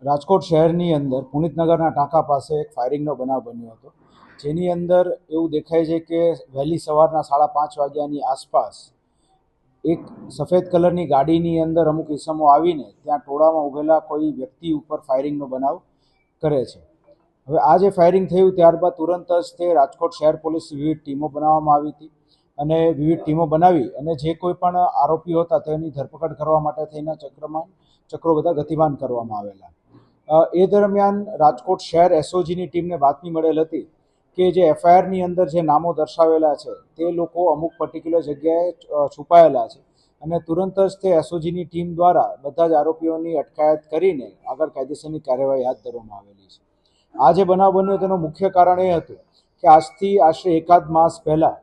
રાજકોટ શહેરની અંદર પુનિતનગરના ટાંકા પાસે એક ફાયરિંગનો બનાવ બન્યો હતો, જેની અંદર એવું દેખાય છે કે વહેલી સવારના 5:30 વાગ્યાની આસપાસ એક સફેદ કલરની ગાડીની અંદર અમુક ઇસમો આવીને ત્યાં ટોળામાં ઊભેલા કોઈ વ્યક્તિ ઉપર ફાયરિંગનો બનાવ કરે છે. હવે આ જે ફાયરિંગ થયું ત્યારબાદ તુરંત જ તે રાજકોટ શહેર પોલીસ વિવિધ ટીમો બનાવવામાં આવી હતી અને વિવિધ ટીમો બનાવી અને જે કોઈ પણ આરોપીઓ હતા તેની ધરપકડ કરવા માટે થઈને ચક્રો બધા ગતિમાન કરવામાં આવેલા. એ દરમિયાન રાજકોટ શહેર એસઓજીની ટીમને બાતમી મળેલ હતી કે જે એફઆઈઆરની અંદર જે નામો દર્શાવેલા છે તે લોકો અમુક પર્ટિક્યુલર જગ્યાએ છુપાયેલા છે અને તુરંત જ તે એસઓજીની ટીમ દ્વારા બધા જ આરોપીઓની અટકાયત કરીને આગળ કાયદેસરની કાર્યવાહી હાથ ધરવામાં આવેલી છે. આ જે બનાવ બન્યો તેનું મુખ્ય કારણ એ હતું કે આજથી આશરે એકાદ માસ પહેલાં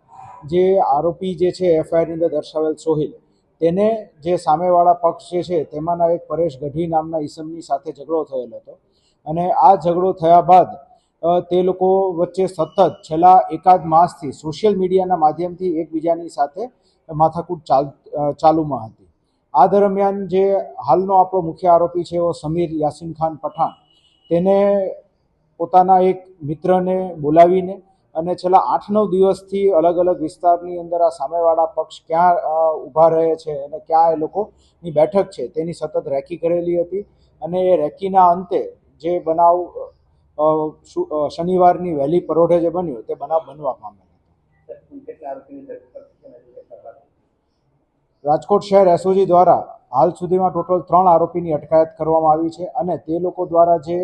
જે આરોપી જે છે એફઆઈઆરની અંદર દર્શાવેલ સોહિલ, તેને જે સામેવાળા પક્ષ જે છે તેમાંના એક પરેશ ગઢવી નામના ઈસમની સાથે ઝઘડો થયેલો હતો અને આ ઝઘડો થયા બાદ તે લોકો વચ્ચે સતત છેલ્લા એકાદ માસથી સોશિયલ મીડિયાના માધ્યમથી એકબીજાની સાથે માથાકૂટ ચાલુમાં હતી. આ દરમિયાન જે હાલનો આપણો મુખ્ય આરોપી છે એવો સમીર યાસીન ખાન પઠાણ, તેને પોતાના એક મિત્રને બોલાવીને અને છેલ્લા 8-9 દિવસથી અલગ અલગ વિસ્તારની અંદર આ સામેવાળા પક્ષ ક્યાં ઊભા રહે છે અને ક્યાં એ લોકોની બેઠક છે તેની સતત રેકી કરેલી હતી અને એ રેકીના અંતે જે બનાવ શનિવારની વહેલી પરોઢે જે બન્યો તે બનાવ બનવા પામેલો. રાજકોટ શહેર એસઓજી દ્વારા હાલ સુધીમાં ટોટલ 3 આરોપીની અટકાયત કરવામાં આવી છે અને તે લોકો દ્વારા જે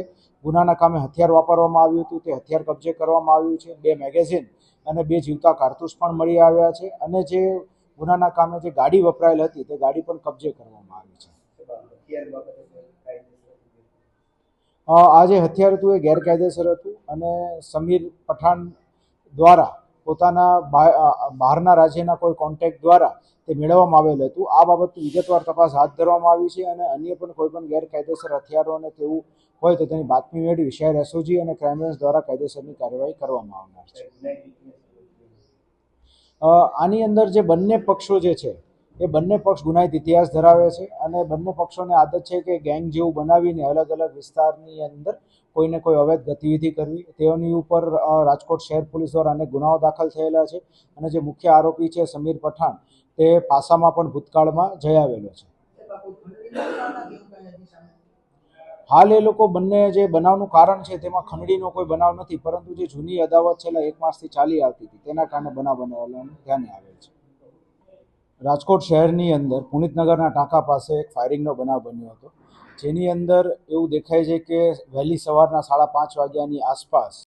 ગુનાના કામે હથિયાર વાપરવામાં આવ્યું હતું તે હથિયાર કબજે કરવામાં આવ્યું છે. 2 મેગેઝીન અને 2 જીવતા કારતૂસ પણ મળી આવ્યા છે અને જે ગુનાના કામે જે ગાડી વપરાયેલ હતી તે ગાડી પણ કબજે કરવામાં આવી છે. આ જે હથિયાર હતું એ ગેરકાયદેસર હતું અને સમીર પઠાણ દ્વારા પોતાના બહારના રાજ્યના કોઈ કોન્ટેક્ટ દ્વારા તે મેળવવામાં આવેલ હતું. આ બાબતની વિગતવાર તપાસ હાથ ધરવામાં આવી છે અને અન્ય પણ કોઈ પણ ગેરકાયદેસર હથિયારો અને તેવું હોય તો તેની બાતમી મેળવી શહેર એસઓજી અને ક્રાઇમ બ્રાન્ચ દ્વારા કાયદેસરની કાર્યવાહી કરવામાં આવનાર છે. આની અંદર જે બંને પક્ષો જે છે એ બંને પક્ષ ગુનાહિત ઇતિહાસ ધરાવે છે અને બંને પક્ષોને આદત છે કે ગેંગ જેવું બનાવીને અલગ અલગ વિસ્તારની અંદર કોઈને કોઈ અવૈધ ગતિવિધિ કરવી. તેઓની ઉપર રાજકોટ શહેર પોલીસ દ્વારા અનેક ગુનાઓ દાખલ થયેલા છે અને જે મુખ્ય આરોપી છે સમીર પઠાણ તે પાસામાં પણ ભૂતકાળમાં જઈ આવેલો છે. હાલ એ લોકો બંને જે બનાવનું કારણ છે તેમાં ખંડણીનો કોઈ બનાવ નથી, પરંતુ જે જૂની અદાવત છેલ્લા 1 માસથી ચાલી આવતી હતી તેના કારણે બનાવ બનેલાનું ધ્યાને આવેલ છે. રાજકોટ શહેરની અંદર પુનિતનગરના ટાંકા પાસે એક ફાયરિંગનો બનાવ બન્યો હતો, જેની અંદર એવું દેખાય છે કે વહેલી સવારના 5:30 વાગ્યાની આસપાસ